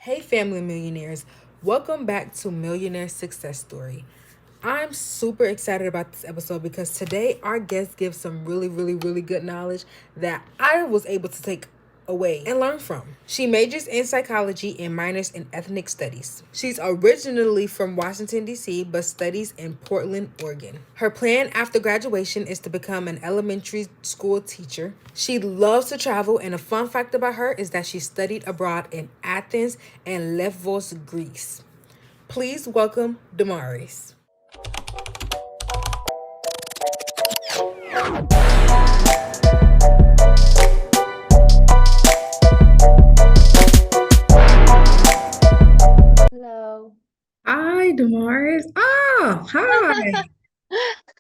Hey, family millionaires. Welcome back to Millionaire Success Story. I'm super excited about this episode because today our guest gives some really good knowledge that I was able to take away and learn from. She majors in psychology and minors in ethnic studies. She's originally from Washington, D.C., but studies in Portland, Oregon. Her plan after graduation is to become an elementary school teacher. She loves to travel, and a fun fact about her is that she studied abroad in Athens and Lesbos, Greece. Please welcome Damaris. Hello. Hi, Damaris. Oh, hi.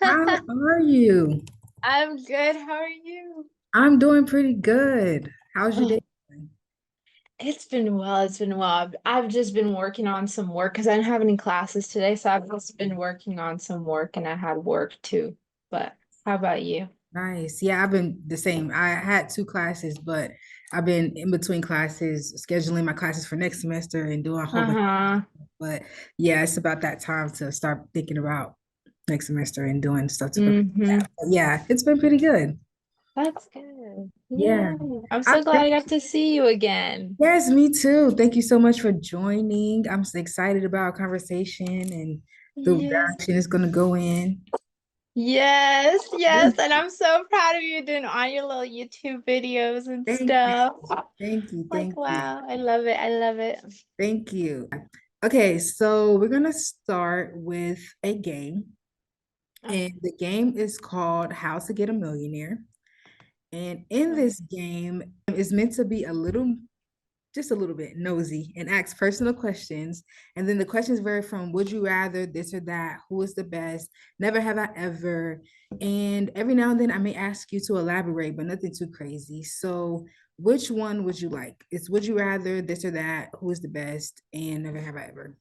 How are you? I'm good. How are you? I'm doing pretty good. How's your day Oh, going? it's been well. It's been well. I've just been working on some work because I didn't have any classes today, so I've just been working on some work and I had work too. But how about you? Nice. Yeah, I've been the same. I had two classes, but I've been in between classes, scheduling my classes for next semester and doing a whole bunch. Uh-huh. But yeah, it's about that time to start thinking about next semester and doing stuff to prepare. Mm-hmm. But yeah, it's been pretty good. That's good. Yeah. Yeah. I'm I so glad I got to see you again. Yes, me too. Thank you so much for joining. I'm so excited about our conversation and the Yes. direction it's going to go in. Yes, Yeah. yes. And I'm so proud of you doing all your little YouTube videos and Thank you. stuff. Thank you. Like, Thank you. wow, I love it. I love it. Thank you. Okay, so we're going to start with a game, and Okay. the game is called How to Get a Millionaire. And in Okay. this game is meant to be just a little bit nosy and ask personal questions. And then the questions vary from would you rather, this or that, who is the best, never have I ever. And every now and then I may ask you to elaborate, but nothing too crazy. So, which one would you like? It's would you rather, this or that, who is the best, and never have I ever.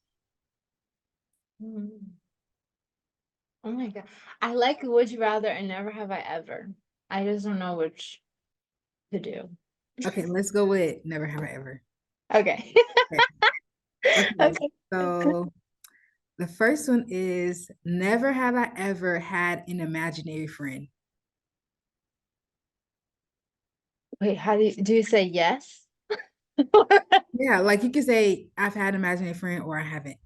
Mm. Oh my God. I like Would You Rather and Never Have I Ever. I just don't know which to do. Okay, let's go with never have I ever. Okay. Okay. Okay. Okay. So the first one is never have I ever had an imaginary friend. Wait, how do you say yes? Yeah, like you could say I've had an imaginary friend or I haven't.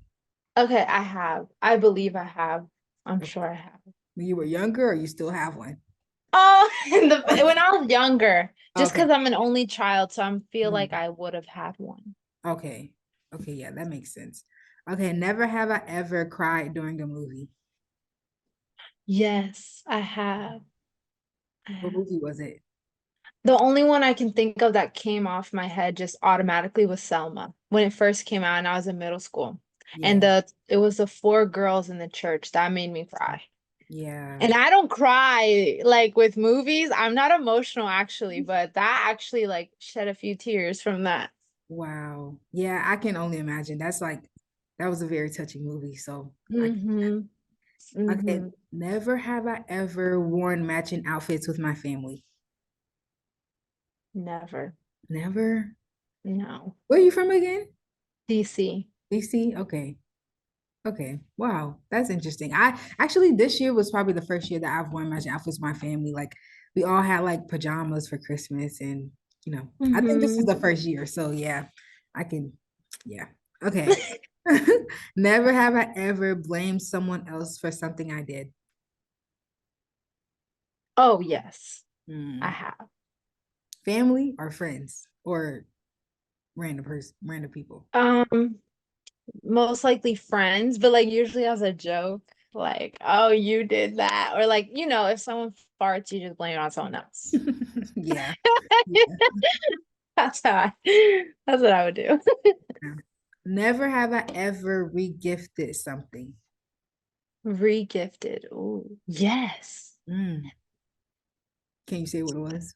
Okay, I have. I believe I have. I'm Okay. sure I have. When you were younger or you still have one? Oh, when I was younger, just Okay. because I'm an only child, so I feel like Mhm. I would have had one. Okay. Okay, yeah, that makes sense. Okay, never have I ever cried during a movie. Yes, I have. I What have. movie was it? The only one I can think of that came off my head just automatically was Selma when it first came out and I was in middle school. And Yeah. it was the four girls in the church that made me cry. Yeah. And I don't cry like with movies. I'm not emotional actually, but that actually like shed a few tears from that. Wow. Yeah, I can only imagine. That was a very touching movie. So I can, Mm-hmm. okay, Mm-hmm. never have I ever worn matching outfits with my family. Never. Never. No. Where are you from again? DC. DC? Okay. Okay. Wow. That's interesting. I actually this year was probably the first year that I've worn matching outfits with my family. Like we all had like pajamas for Christmas and I think this is Mm-hmm. the first year. So yeah, I can yeah. Okay. Never have I ever blamed someone else for something I did. Oh, yes, I Hmm. have. Family or friends or random people. Um, Most likely friends, but like usually as a joke, like, oh, you did that. Or like, if someone farts, you just blame it on someone else. Yeah. Yeah. That's what I would do. Yeah. Never have I ever regifted something. Regifted. Oh, yes. Mm. Can you say what it was?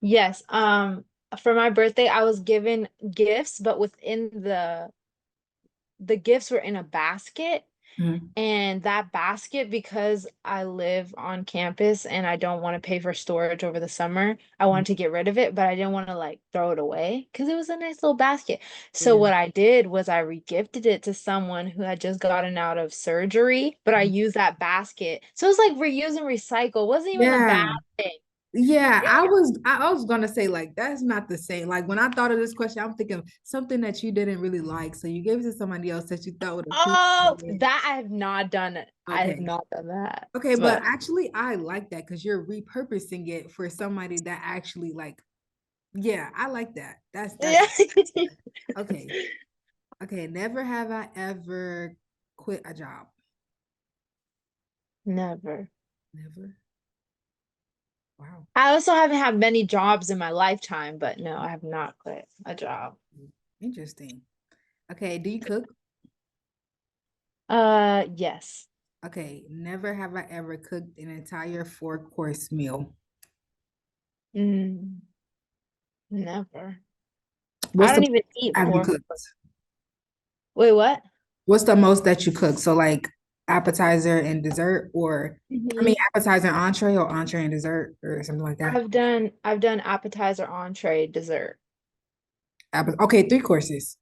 Yes. For my birthday, I was given gifts, but within the gifts were in a basket. Mhm. And that basket, because I live on campus and I don't want to pay for storage over the summer, I wanted to get rid of it, but I didn't want to like throw it away because it was a nice little basket. So Yeah. what I did was I regifted it to someone who had just gotten out of surgery, but I used that basket. So it's like reuse and recycle. Wasn't even a bad Yeah. thing. Yeah, I was gonna say like that's not the same. Like when I thought of this question, I'm thinking something that you didn't really like. So you gave it to somebody else that you thought would appreciate Oh, it. that I have not done it. I have Okay. not done that. Okay, but But actually I like that because you're repurposing it for somebody that actually like, yeah, I like that. That's yeah. okay. Okay. Never have I ever quit a job. Never. Never. Wow. I also haven't had many jobs in my lifetime, but no, I have not quit a job. Interesting. Okay, do you cook? Yes. Okay, never have I ever cooked an entire four-course meal. Mm, never. I What's the don't even eat have you pork. cooked? Wait, what? What's the most that you cook? So like appetizer and dessert, or I mean Hmm. appetizer and entree, or entree and dessert, or something like that. I've done appetizer, entree, dessert. Okay, three courses.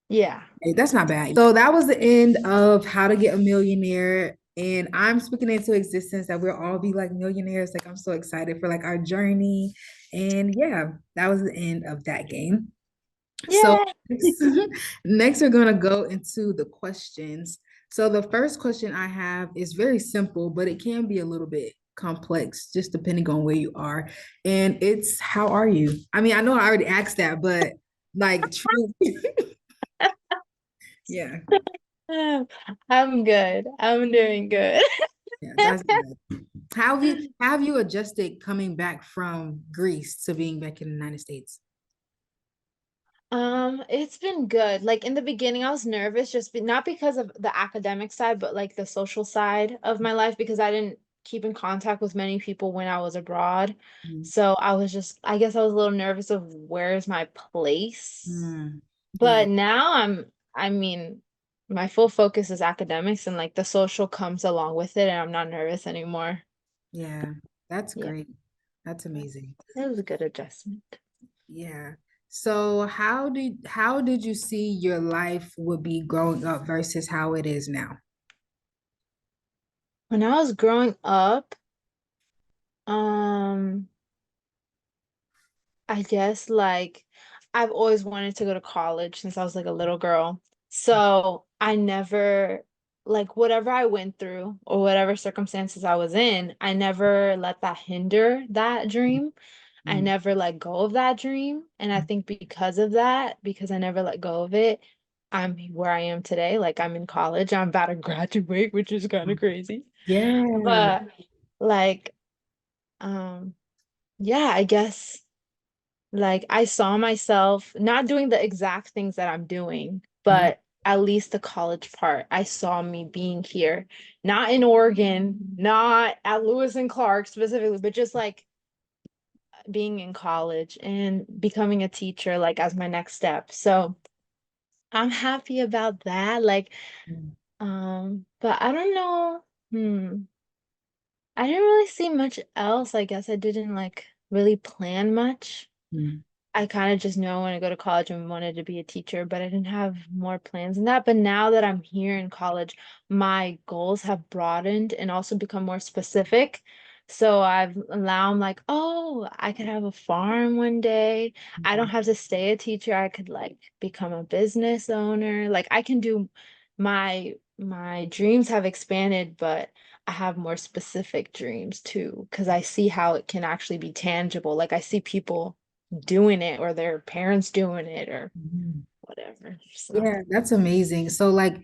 Yeah. Hey, that's not bad. So that was the end of How to Get a Millionaire. And I'm speaking into existence that we'll all be like millionaires. Like I'm so excited for like our journey. And yeah, that was the end of that game. So Yeah. next, next we're gonna go into the questions. So the first question I have is very simple, but it can be a little bit complex, just depending on where you are. And it's how are you? I mean, I know I already asked that, but like true. Yeah, I'm good. I'm doing good. yeah, that's good. How have you adjusted coming back from Greece to being back in the United States? It's been good. Like in the beginning, I was nervous not because of the academic side, but like the social side of my life because I didn't keep in contact with many people when I was abroad. Mhm. So I guess I was a little nervous of where's my place. Mm, yeah, But now I mean, my full focus is academics and like the social comes along with it, and I'm not nervous anymore. yeah, that's Yeah, great. That's amazing. it was a good adjustment. Yeah. So how did you see your life would be growing up versus how it is now? When I was growing up, um, I guess like I've always wanted to go to college since I was like a little girl. So I never, like, whatever I went through or whatever circumstances I was in, I never let that hinder that dream. I Mm. never let go of that dream. And I think because of that, because I never let go of it, I'm where I am today. Like I'm in college, I'm about to graduate, which is kind of crazy. Yeah. But like, um, yeah, I guess. Like I saw myself not doing the exact things that I'm doing, Mhm. but at least the college part, I saw me being here, not in Oregon, not at Lewis and Clark specifically, but just like being in college and becoming a teacher, like as my next step. So I'm happy about that. Like, but I don't know. I didn't really see much else. I guess I didn't like really plan much. Mhm. I kind of just knew I want to go to college and wanted to be a teacher, but I didn't have more plans than that. But now that I'm here in college, my goals have broadened and also become more specific. So I'm like, oh, I could have a farm one day. I don't have to stay a teacher. I could like become a business owner. Like I can do my dreams have expanded, but I have more specific dreams too, because I see how it can actually be tangible. Like I see people doing it or their parents doing it or Mhm. whatever. So Yeah, that's amazing. So like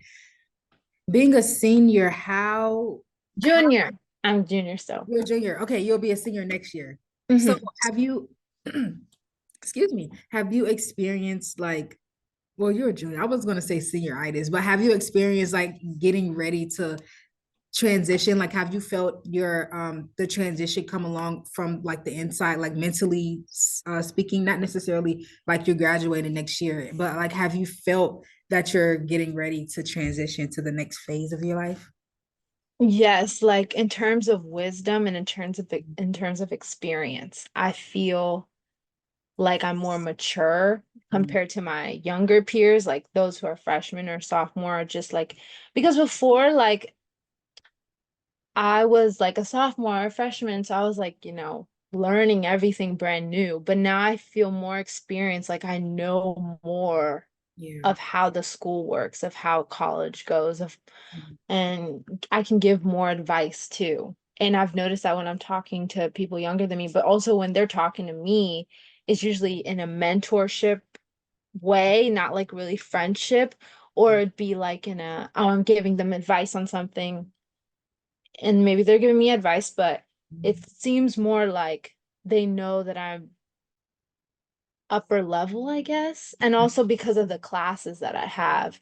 being a senior, how junior, I'm junior still. you're a junior. Okay, you'll be a senior next year. So Hmm. have you excuse me, have you experienced like, well, you're a junior. I was gonna say senioritis, but have you experienced like getting ready to transition? Like, have you felt your the transition come along from like the inside, like mentally speaking, not necessarily like you're graduating next year, but like have you felt that you're getting ready to transition to the next phase of your life? Yes, like in terms of wisdom and in terms of experience, I feel like I'm more mature Mm, compared to my younger peers, like those who are freshmen or sophomore, just like because before, like I was like a sophomore or freshman, so I was like, learning everything brand new. But now I feel more experienced, like I know more yeah. of how the school works, of how college goes, of Mm, and I can give more advice too. And I've noticed that when I'm talking to people younger than me, but also when they're talking to me, it's usually in a mentorship way, not like really friendship, or it'd be like in a, oh, I'm giving them advice on something, and maybe they're giving me advice, but it mm, seems more like they know that I'm upper level, I guess. And also because of the classes that I have,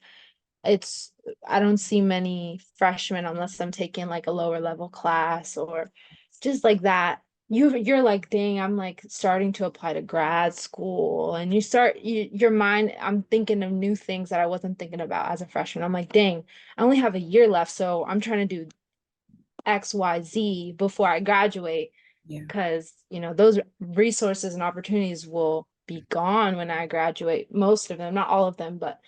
it's I don't see many freshmen unless I'm taking like a lower level class or just like that. You're like, dang, I'm like starting to apply to grad school, and your mind, I'm thinking of new things that I wasn't thinking about as a freshman. I'm like, dang, I only have a year left, so I'm trying to do XYZ before I graduate yeah. because, those resources and opportunities will be gone when I graduate, most of them, not all of them, but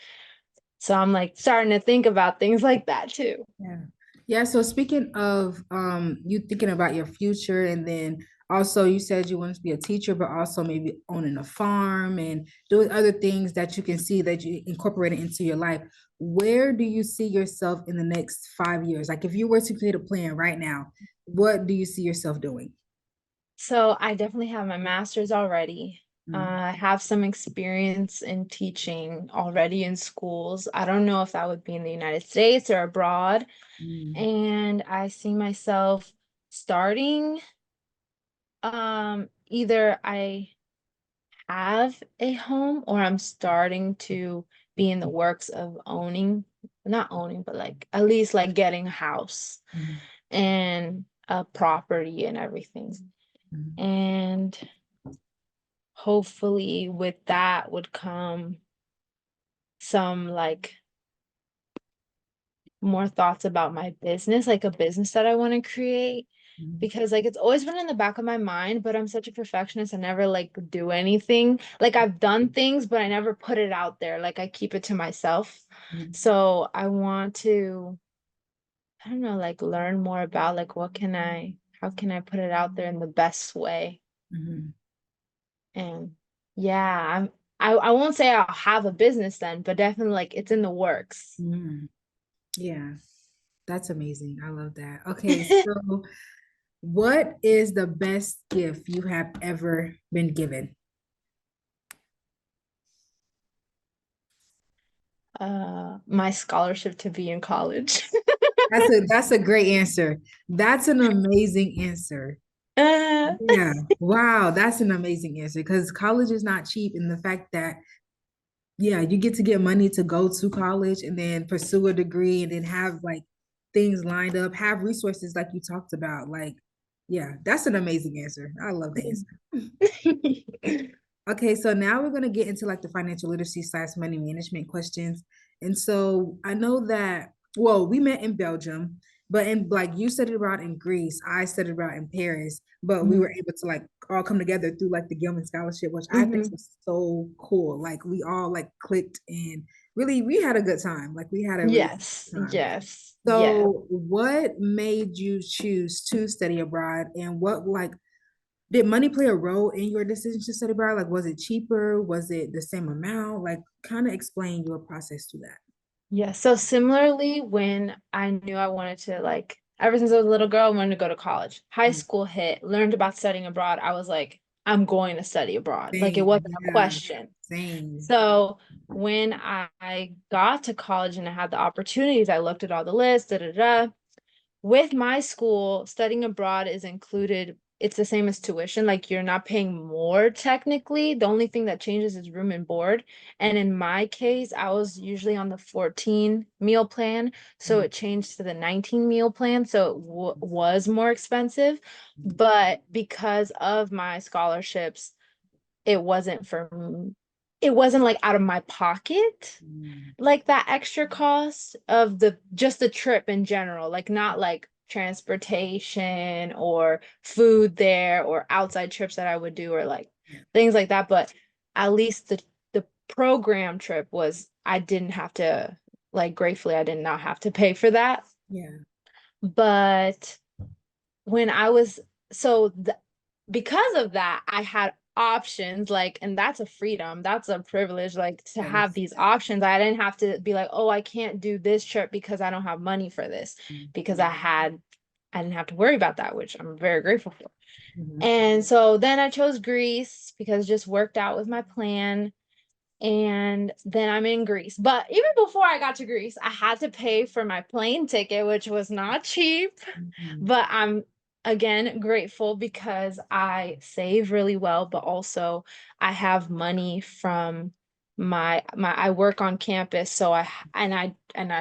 so I'm like starting to think about things like that too. Yeah. Yeah. So speaking of you thinking about your future, and then also you said you wanted to be a teacher, but also maybe owning a farm and doing other things that you can see that you incorporated into your life. Where do you see yourself in the next 5 years? Like if you were to create a plan right now, what do you see yourself doing? So I definitely have my master's already. Mm, I have some experience in teaching already in schools. I don't know if that would be in the United States or abroad. mm, And I see myself starting, either I have a home or I'm starting to be in the works of owning, not owning, but like at least like getting a house mm, and a property and everything. mm, And hopefully with that would come some like more thoughts about my business, like a business that I want to create. mm, Because like it's always been in the back of my mind, but I'm such a perfectionist. I never like do anything. Like I've done things, but I never put it out there. Like I keep it to myself. mm, So I want to, I don't know, like learn more about like how can I put it out there in the best way? mm, And yeah, I won't say I'll have a business then, but definitely like it's in the works. mm. Yeah, that's amazing. I love that. Okay, so what is the best gift you have ever been given? My scholarship to be in college. That's a great answer. That's an amazing answer. Uh, Yeah. Wow, that's an amazing answer because college is not cheap, and the fact that yeah, you get to get money to go to college and then pursue a degree and then have like things lined up, have resources like you talked about. Like, yeah, that's an amazing answer. I love the answer. Okay, so now we're going to get into like the financial literacy / money management questions. And so I know that, well, we met in Belgium, but in like you studied abroad in Greece, I studied abroad in Paris, but we were able to like all come together through like the Gilman Scholarship, which I think Mhm. was so cool. Like we all like clicked and really we had a good time. Like we had a really Yes, good time. yes, yes. So what made you choose to study abroad and what like did money play a role in your decision to study abroad? Like, was it cheaper? Was it the same amount? Like, kind of explain your process to that. Yeah. So similarly, when I knew I wanted to like ever since I was a little girl, I wanted to go to college. High Mm. school hit, learned about studying abroad. I was like, I'm going to study abroad. Like it Same, wasn't a yeah, question. same. So when I got to college and I had the opportunities, I looked at all the lists, da da da. With my school, studying abroad is included it's the same as tuition. Like you're not paying more technically. The only thing that changes is room and board. And in my case, I was usually on the 14 meal plan, so Mhm. it changed to the 19 meal plan, so it w was more expensive. But because of my scholarships, it wasn't for it wasn't like out of my pocket Mhm. like that extra cost of the just the trip in general, like not like transportation or food there or outside trips that I would do or like Yeah. things like that, but at least the program trip was I didn't have to like gratefully I did not have to pay for that. Yeah. But when I was so the, because of that, I had options like, and that's a freedom, that's a privilege, like to That have is. these options. I didn't have to be like, oh, I can't do this trip because I don't have money for this, because I didn't have to worry about that, which I'm very grateful for. Mhm. And so then I chose Greece because it just worked out with my plan. And then I'm in Greece. But even before I got to Greece, I had to pay for my plane ticket, which was not cheap. Mhm. But I'm again grateful because I save really well, but also I have money from my I work on campus, so I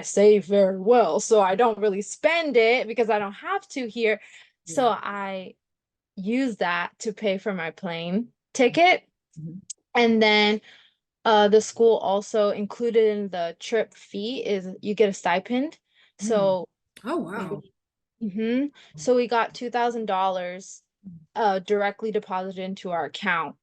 save very well. So I don't really spend it because I don't have to here. So Yeah. I use that to pay for my plane ticket. Mhm. And then the school also included in the trip fee is you get a stipend. Mm. So Oh, wow. we, so we got $2,000 directly deposited into our account.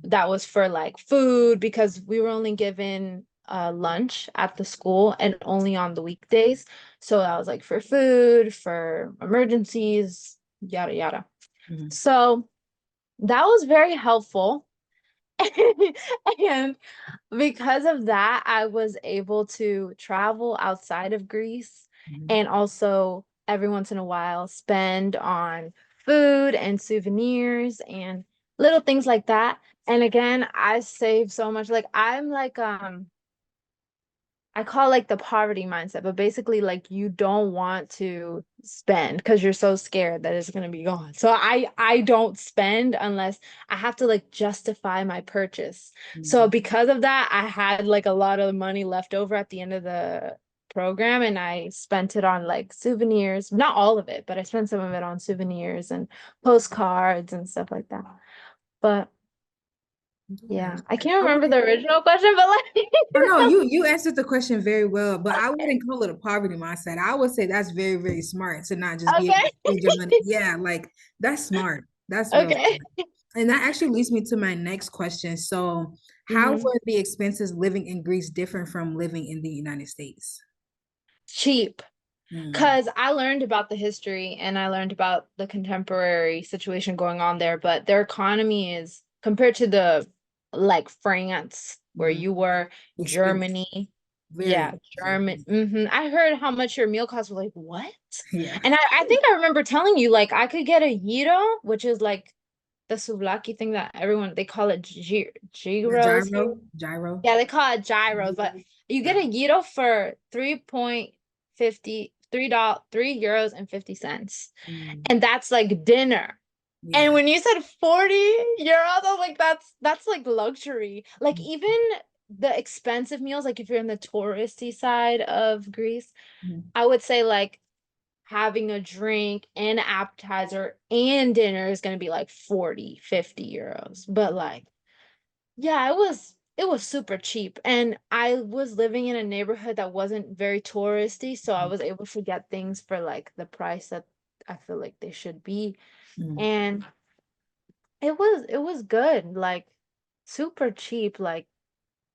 That was for like food because we were only given lunch at the school and only on the weekdays. So that was like for food, for emergencies, yada yada. Mhm. So that was very helpful. And because of that, I was able to travel outside of Greece Mhm. and also every once in a while spend on food and souvenirs and little things like that. And again, I save so much. Like I'm like I call like the poverty mindset, but basically like you don't want to spend because you're so scared that it's gonna be gone. So I don't spend unless I have to like justify my purchase. So Mhm. because of that, I had like a lot of money left over at the end of the program and I spent it on like souvenirs. Not all of it, but I spent some of it on souvenirs and postcards and stuff like that. But Yeah. yeah, I can't I remember wouldn't. the original question, but like Oh no, you answered the question very well, but I wouldn't call it a poverty mindset. I would say that's very, very smart to not just be able to okay. spend your money. Yeah, like that's smart. That's real Okay. smart. And that actually leads me to my next question. So, how hmm were the expenses living in Greece different from living in the United States? Cheap. Mm. Because I learned about the history and I learned about the contemporary situation going on there, but their economy is compared to the like France, where Mhm. you were, Expensive, Germany. very Yeah, expensive. German. I heard how much your meal cost was like, what? Yeah, And I think I remember telling you, like, I could get a gyro, which is like the souvlaki thing that everyone they call it the gyros here. gyro. Yeah, they call it gyros, but you get Yeah. a gyro for 3.50 3 euros and 50 cents. Mm. And that's like dinner. And Yeah. when you said 40 euros, I was like, that's like luxury. Like even the expensive meals, like if you're in the touristy side of Greece, Mhm. I would say like having a drink and appetizer and dinner is gonna be like 40, 50 euros. But like yeah, it was super cheap. And I was living in a neighborhood that wasn't very touristy, so I was able to get things for like the price that I feel like they should be. Mhm. And it was good, like super cheap, like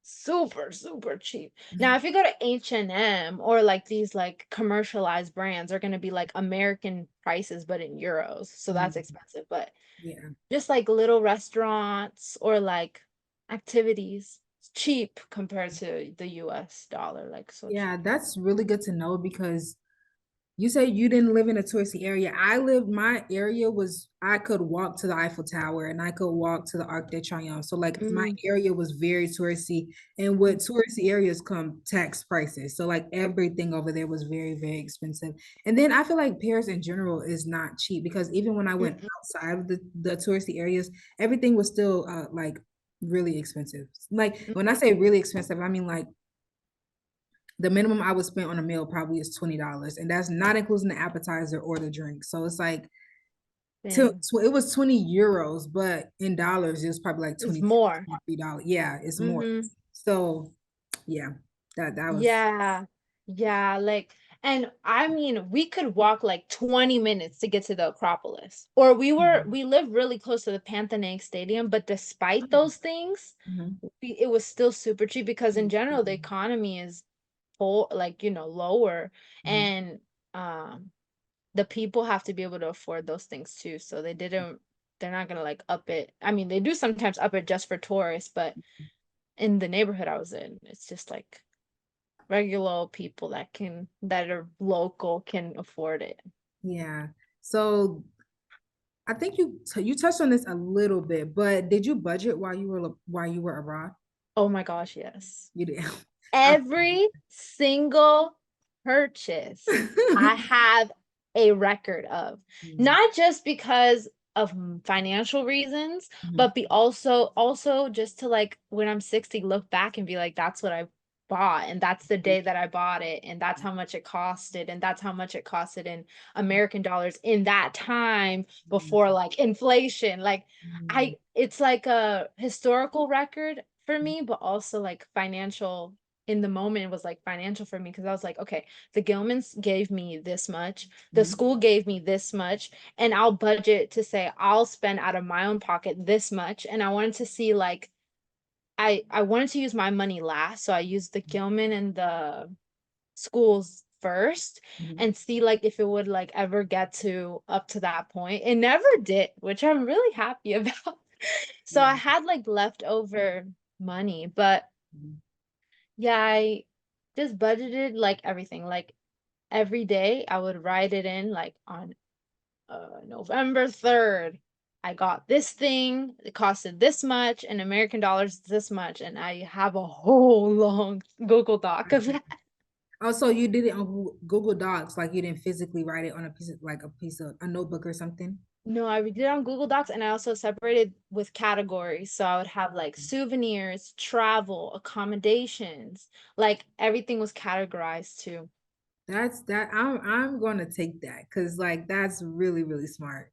super, super cheap. Now, if you go to H&M or like these like commercialized brands, are gonna be like American prices, but in euros. So that's Mhm. expensive. But Yeah. just like little restaurants or like activities. It's cheap compared to the US dollar, like so Yeah, cheap. that's really good to know because You say you didn't live in a touristy area. My area was, I could walk to the Eiffel Tower and I could walk to the Arc de Triomphe. So like my Mm, area was very touristy. And with touristy areas come tax prices. So like everything over there was very, very expensive. And then I feel like Paris in general is not cheap because even when I went mm, outside of the touristy areas, everything was still like really expensive. Like mm, when I say really expensive, I mean like the minimum I would spend on a meal probably is $20, and that's not including the appetizer or the drink. So it's like dang. it was 20 euros, but in dollars it was probably like It's 20 more. $23. Yeah, it's more. Mm-hmm. So yeah, that was. Yeah. Yeah, like and I mean, we could walk like 20 minutes to get to the Acropolis. Or Mhm. we live really close to the Pantheon Stadium, but despite those things, Mhm. it was still super cheap because in general the economy is full like, lower Mhm. and the people have to be able to afford those things too. So they're not gonna like up it. I mean, they do sometimes up it just for tourists, but in the neighborhood I was in, it's just like regular people that are local can afford it. Yeah. So I think you touched on this a little bit, but did you budget while you were abroad? Oh my gosh, yes. You did. I- Every single purchase I have a record of. Mhm. Not just because of financial reasons, Mhm. but be also just to like when I'm 60 look back and be like that's what I bought and that's the day that I bought it and that's how much it costed and that's how much it costed in American dollars in that time before like inflation. Like Mhm. it's like a historical record for me, but also like financial in the moment it was like financial for me because I was like, okay, the Gilmans gave me this much, the Mhm. school gave me this much, and I'll budget to say I'll spend out of my own pocket this much. And I wanted to see like I wanted to use my money last, so I used the Gilman and the schools first Mhm. and see like if it would like ever get to up to that point. It never did, which I'm really happy about. So I Yeah. had like leftover money, but Mhm. yeah, I just budgeted like everything. Like every day I would write it in like on November 3rd. I got this thing, it costed this much, in American dollars this much, and I have a whole long Google Doc of that. Oh, so you did it on Google Docs, like you didn't physically write it on a piece of like a piece of a notebook or something? No, I did it on Google Docs and I also separated with categories. So I would have like souvenirs, travel, accommodations, like everything was categorized too. I'm gonna take that because like that's really, really smart.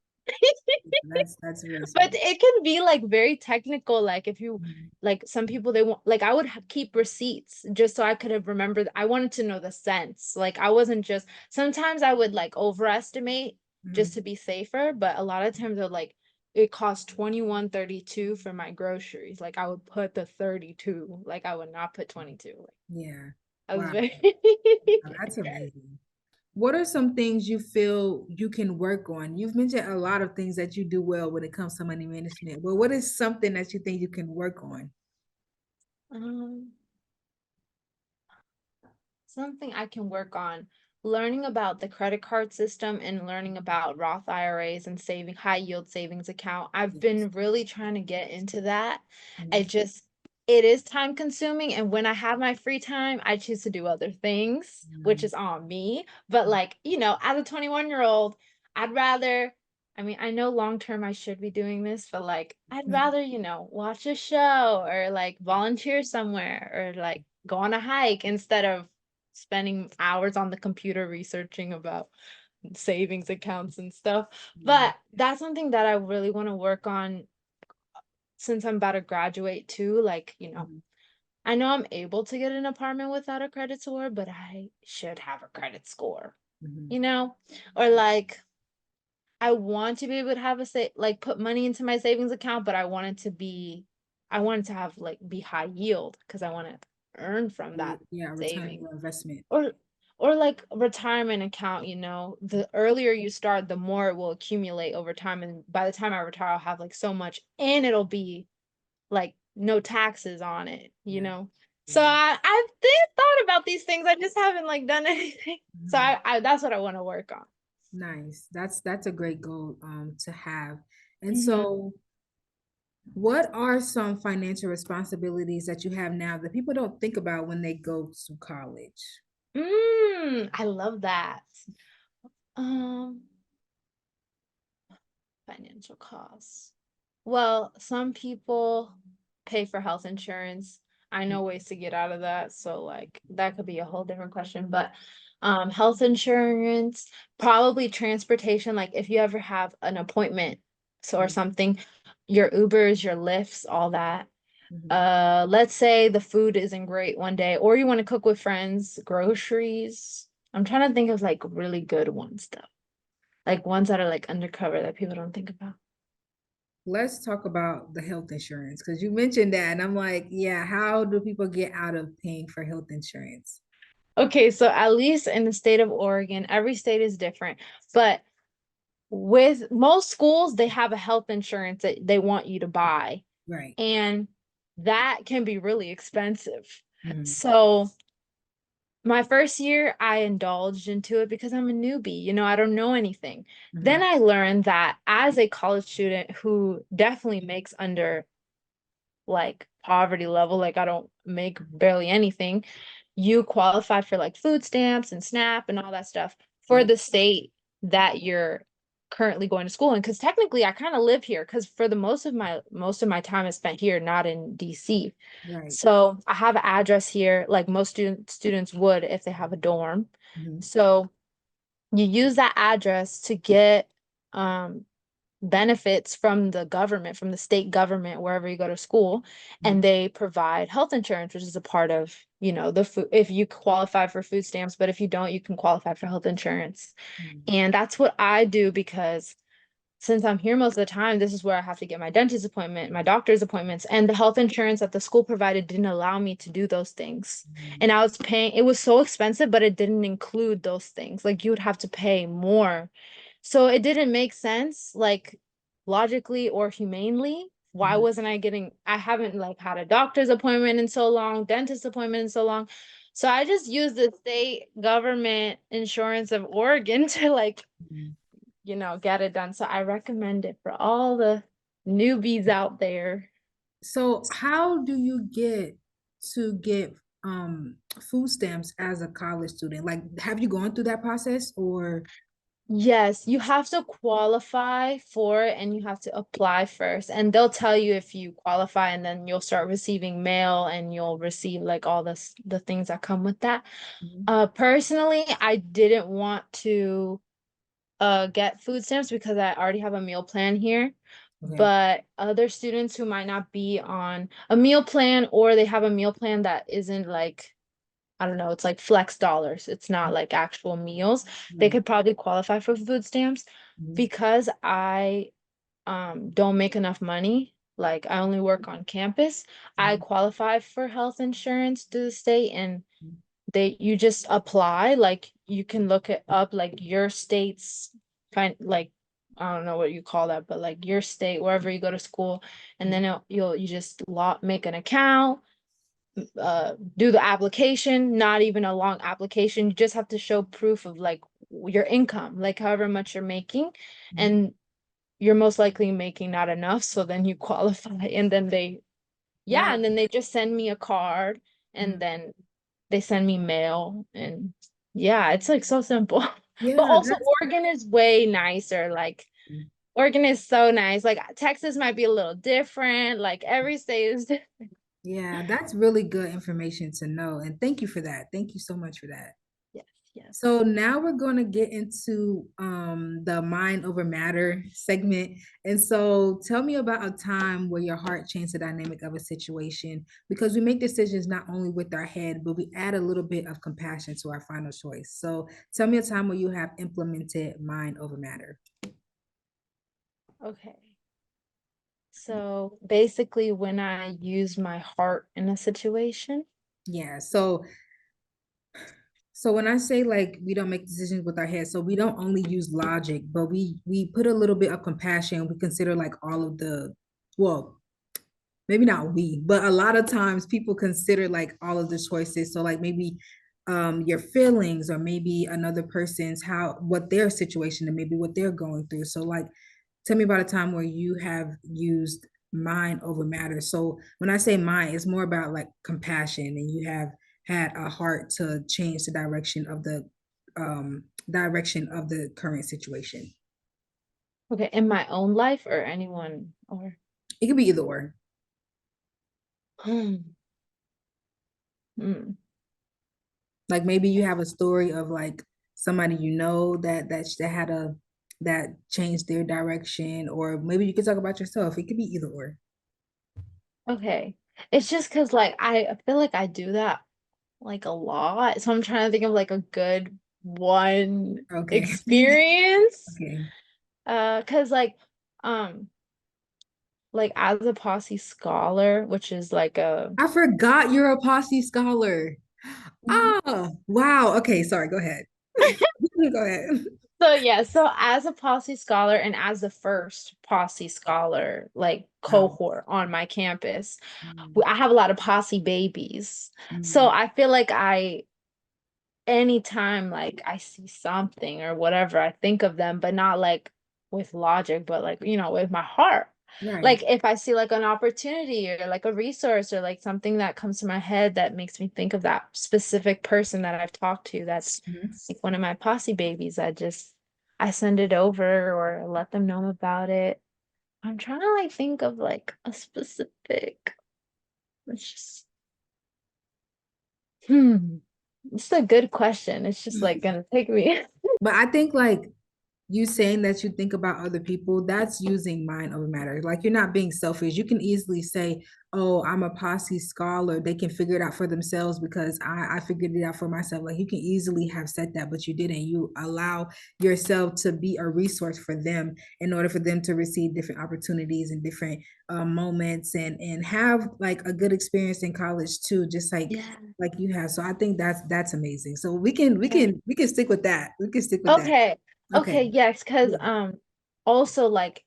That's really But smart. it can be like very technical. Like if you Mhm. like some people they want like I would keep receipts just so I could have remembered. I wanted to know the cents. Like I wasn't just sometimes I would like overestimate just Mhm. to be safer, but a lot of times I would like it cost 21.32 for my groceries. Like I would put the 32. Like I would not put 22. Like Yeah. I was Wow. very That's amazing. What are some things you feel you can work on? You've mentioned a lot of things that you do well when it comes to money management, but what is something that you think you can work on? um something I can work on. Learning about the credit card system and learning about Roth IRAs and saving high yield savings account. I've Yes. been really trying to get into that. I Mhm. just it is time consuming and when I have my free time, I choose to do other things, which Mhm. is on me. But like, as a 21-year-old, I'd rather I mean, I know long term I should be doing this, but like I'd rather, watch a show or like volunteer somewhere or like go on a hike instead of spending hours on the computer researching about savings accounts and stuff. Yeah. But that's something that I really want to work on since I'm about to graduate too. Like, Mhm. I know I'm able to get an apartment without a credit score, but I should have a credit score, Mhm. you know? Or like I want to be able to have a say like put money into my savings account, but I wanted to have like be high yield because I want to earn from that Yeah, return on saving. your investment. Or or like retirement account, the earlier you start, the more it will accumulate over time. And by the time I retire, I'll have like so much and it'll be like no taxes on it, you Yeah. know? So I've thought about these things. I just haven't like done anything. So Mhm. I that's what I want to work on. Nice. That's a great goal to have. And Hmm. so what are some financial responsibilities that you have now that people don't think about when they go to college? I love that. Um, Financial costs. Well, some people pay for health insurance. I know ways to get out of that, so like that could be a whole different question, but health insurance, probably transportation, like if you ever have an appointment so or something, your Ubers, your Lyfts, all that. Mhm. Let's say the food isn't great one day, or you want to cook with friends, groceries. I'm trying to think of like really good ones though. Like ones that are like undercover that people don't think about. Let's talk about the health insurance because you mentioned that, and I'm like, yeah, how do people get out of paying for health insurance? Okay, so at least in the state of Oregon, every state is different, but with most schools, they have a health insurance that they want you to buy, Right. and that can be really expensive. Mhm. So my first year, I indulged into it because I'm a newbie, I don't know anything. Then Mhm. I learned that as a college student who definitely makes under like poverty level, like I don't make barely anything, you qualify for like food stamps and SNAP and all that stuff for Yep. the state that you're currently going to school in. Because technically, I kind of live here because for the most of my time is spent here, not in DC. Right. So I have an address here, like most students would if they have a dorm. Mhm. So you use that address to get um benefits from the government, from the state government, wherever you go to school, and Mhm. they provide health insurance, which is a part of, the food, if you qualify for food stamps, but if you don't, you can qualify for health insurance. Mhm. And that's what I do because since I'm here most of the time, this is where I have to get my dentist appointment, my doctor's appointments, and the health insurance that the school provided didn't allow me to do those things. And I was paying, it was so expensive, but it didn't include those things. Like you would have to pay more. So it didn't make sense, like logically or humanely. Why Mhm. wasn't I getting, I haven't like had a doctor's appointment in so long, dentist appointment in so long. So I just used the state government insurance of Oregon to like Mhm. get it done. So I recommend it for all the newbies out there. So how do you get food stamps as a college student? Like, have you gone through that process or Yes, you have to qualify for it and you have to apply first. And they'll tell you if you qualify and then you'll start receiving mail and you'll receive like all the things that come with that. Mhm. Personally, I didn't want to get food stamps because I already have a meal plan here. Okay. But other students who might not be on a meal plan or they have a meal plan that isn't like, I don't know, it's like flex dollars. It's not like actual meals. They Right. could probably qualify for food stamps Mhm. because I don't make enough money. Like I only work on campus. I Mhm. qualify for health insurance to the state and you just apply, like you can look it up, like your state's like I don't know what you call that, but like your state, wherever you go to school, and then you just make an account, do the application, not even a long application. You just have to show proof of like your income, like however much you're making, Mhm. and you're most likely making not enough, so then you qualify, and then Yeah. they just send me a card, and Mhm. then they send me mail, and yeah, it's like so simple. But Yeah, also that's Oregon is way nicer. Like Oregon is so nice. Like Texas might be a little different. Like every state is yeah, that's really good information to know. And thank you for that. Thank you so much for that. yes, yes. So now we're going to get into the mind over matter segment. And so tell me about a time where your heart changed the dynamic of a situation because we make decisions not only with our head, but we add a little bit of compassion to our final choice. So tell me a time where you have implemented mind over matter. Okay. So basically when I use my heart in a situation. Yeah. So when I say like we don't make decisions with our head, so we don't only use logic, but we put a little bit of compassion. We consider like all of the well, maybe not we, but a lot of times people consider like all of the choices. So like maybe your feelings or maybe another person's how what their situation and maybe what they're going through. So like tell me about a time where you have used mind over matter. So when I say mind, it's more about like compassion and you have had a heart to change the direction of the current situation. Okay, in my own life or anyone or It could be either or. hmm. Hmm. Like maybe you have a story of like somebody you know that had a that changed their direction, or maybe you could talk about yourself. It could be either or. Okay. It's just because like I feel like I do that like a lot. So I'm trying to think of like a good one Okay. experience. Okay. Because um like as a posse scholar, which is like a I forgot you're a posse scholar. Oh, wow. Okay, sorry. Go ahead. Go ahead. so yeah, so as a posse scholar and as the first posse scholar like Wow. cohort on my campus, Mm, I have a lot of posse babies. So mm, I feel like I anytime like I see something or whatever, I think of them, but not like with logic, but like, with my heart. right. Like if I see like an opportunity or like a resource or like something that comes to my head that makes me think of that specific person that I've talked to, that's Mhm. like one of my posse babies, I send it over or let them know about it. I'm trying to like think of like a specific, it's just, hmm, it's a good question. It's just like gonna take me. But I think like you saying that you think about other people, that's using mind over matter. Like you're not being selfish. You can easily say, oh, I'm a posse scholar. They can figure it out for themselves because I figured it out for myself. Like you can easily have said that, but you didn't. You allow yourself to be a resource for them in order for them to receive different opportunities and different moments and have like a good experience in college too, just Yeah. like you have. So I think that's amazing. So we can stick with that. We can stick with that. Okay. Okay. Okay, yes, because Yeah. also like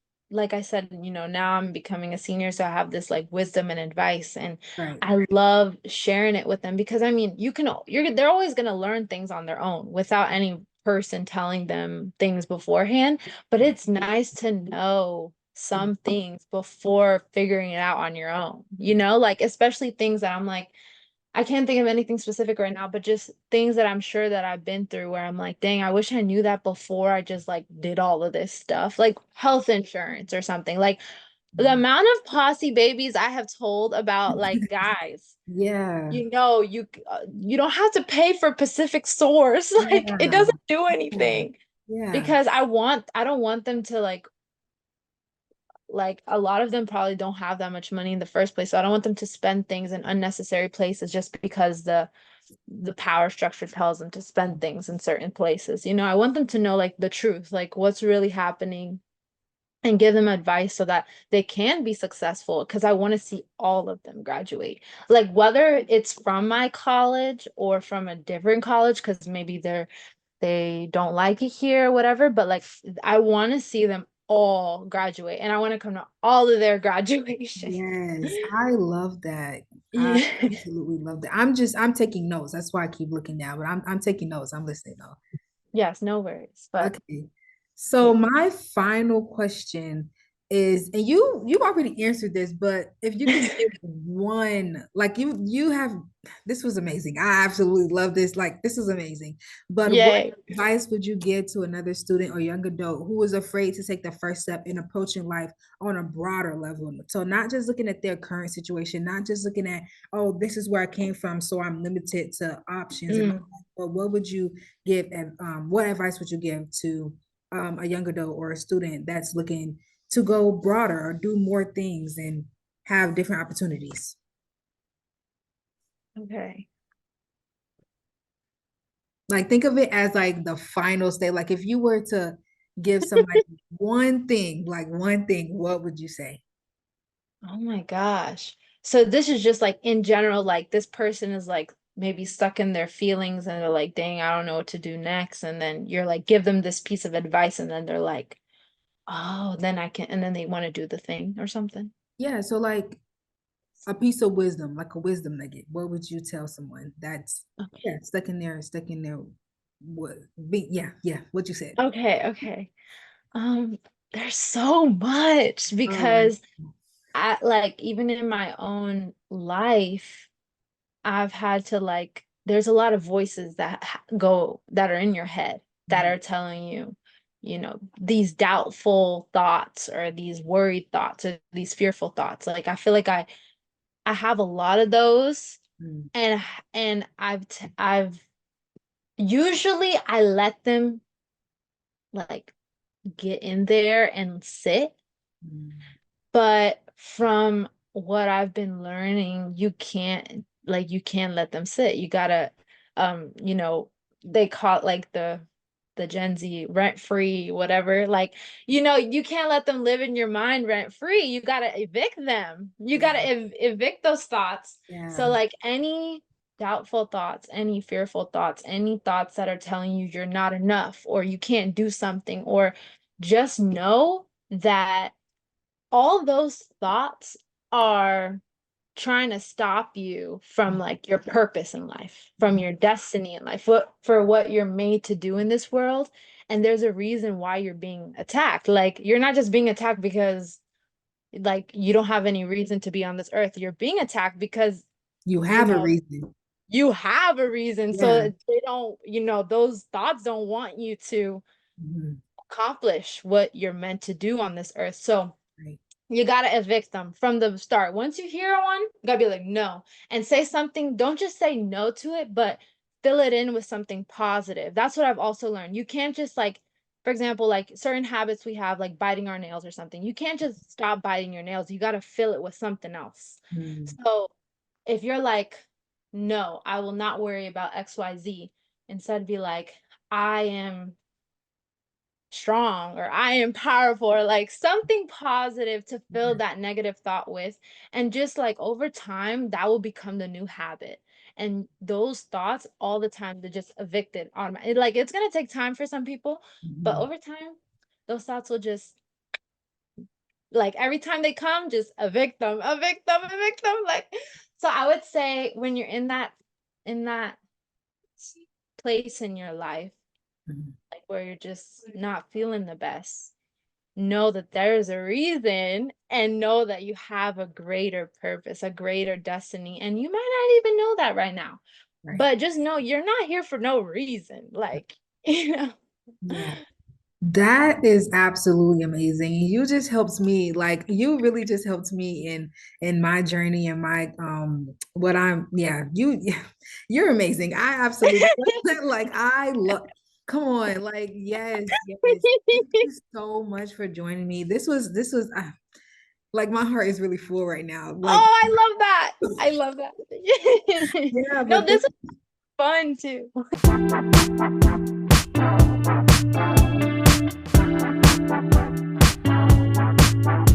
I said, now I'm becoming a senior, so I have this like wisdom and advice and Right. I love sharing it with them because I mean, they're always going to learn things on their own without any person telling them things beforehand, but it's nice to know some things before figuring it out on your own. Like especially things that I'm like I can't think of anything specific right now, but just things that I'm sure that I've been through where I'm like, dang, I wish I knew that before I just like did all of this stuff, like health insurance or something. Like the Mhm. amount of posse babies I have told about like guys, Yeah. you don't have to pay for Pacific Source. Like it Yeah. doesn't do Yeah. anything Yeah. because I don't want them to like a lot of them probably don't have that much money in the first place. So I don't want them to spend things in unnecessary places just because the power structure tells them to spend things in certain places. I want them to know like the truth, like what's really happening and give them advice so that they can be successful because I want to see all of them graduate. Like whether it's from my college or from a different college because maybe they don't like it here or whatever, but like I want to see them all graduate and I want to come to all of their graduation. Yes. I love that. I Yeah. absolutely love that. I'm taking notes. That's why I keep looking down, but I'm taking notes. I'm listening though. Yes, no worries. But Okay. So yeah. my final question is, and you've already answered this, but if you could give one, like you have, this was amazing. I absolutely love this. Like this is amazing. But what Yay. advice would you give to another student or young adult who is afraid to take the first step in approaching life on a broader level? So not just looking at their current situation, not just looking at, oh, this is where I came from, so I'm limited to options and all Mm. that. But what would you give and what advice would you give to a young adult or a student that's looking to go broader or do more things and have different opportunities? Okay. Like think of it as like the final state. Like if you were to give somebody one thing, like one thing, what would you say? Oh my gosh. So this is just like in general, like this person is like maybe stuck in their feelings and they're like, dang, I don't know what to do next. And then you're like, give them this piece of advice, and then they're like, oh, then I can, and then they want to do the thing or something. Yeah, so like A piece of wisdom, like a wisdom nugget. What would you tell someone that's Okay. yeah, stuck in there what be yeah, yeah, what you said. Okay, okay. Um, there's so much Oh, I because I like even in my own life, I've had to like there's a lot of voices that go that are in your head that mhm, are telling you, these doubtful thoughts or these worried thoughts or these fearful thoughts. Like I feel like I have a lot of those mhm, and I've usually I let them like get in there and sit. mhm, But from what I've been learning, you can't let them sit. You gotta they call it like the Gen Z rent free, whatever. Like, you can't let them live in your mind rent free. You gotta evict them. You yeah, gotta evict those thoughts. So yeah, like any doubtful thoughts, any fearful thoughts, any thoughts that are telling you you're not enough or you can't do something, or just know that all those thoughts are trying to stop you from like your purpose in life, from mhm, your destiny in life, what you're made to do in this world. And there's a reason why you're being attacked. Like you're not just being attacked because like you don't have any reason to be on this earth. You're being attacked because you you have a know reason. you have a reason. Yeah. So they don't, those thoughts don't want you to Mhm, accomplish what you're meant to do on this earth. So right. you gotta evict them from the start. Once you hear one, you gotta be like, no, and say something. Don't just say no to it, but fill it in with something positive. That's what I've also learned. You can't just like, for example, like certain habits we have, like biting our nails or something. You can't just stop biting your nails. You gotta fill it with something else. Mhm, So if you're like, no, I will not worry about XYZ, instead be like, I am strong or I am powerful or like something positive to fill yeah, that negative thought with. And just like over time, that will become the new habit. And those thoughts all the time, they're just evicted automatically. Like it's gonna take time for some people, but mhm, over time, those thoughts will just like every time they come, just evict them, evict them, evict them. Like so I would say when you're in that place in your life, mhm, like where you're just not feeling the best, know that there's a reason and know that you have a greater purpose, a greater destiny. And you might not even know that right now, right. but just know you're not here for no reason. Like, you know. Yeah. That is absolutely amazing. You just helped me, like you really just helped me in my journey and my what I'm yeah, you're amazing. I absolutely like I love come on, like yes, yes. Thank you so much for joining me. This was like my heart is really full right now. Like Oh, I love that. I love that. yeah, No, but this thank is fun too.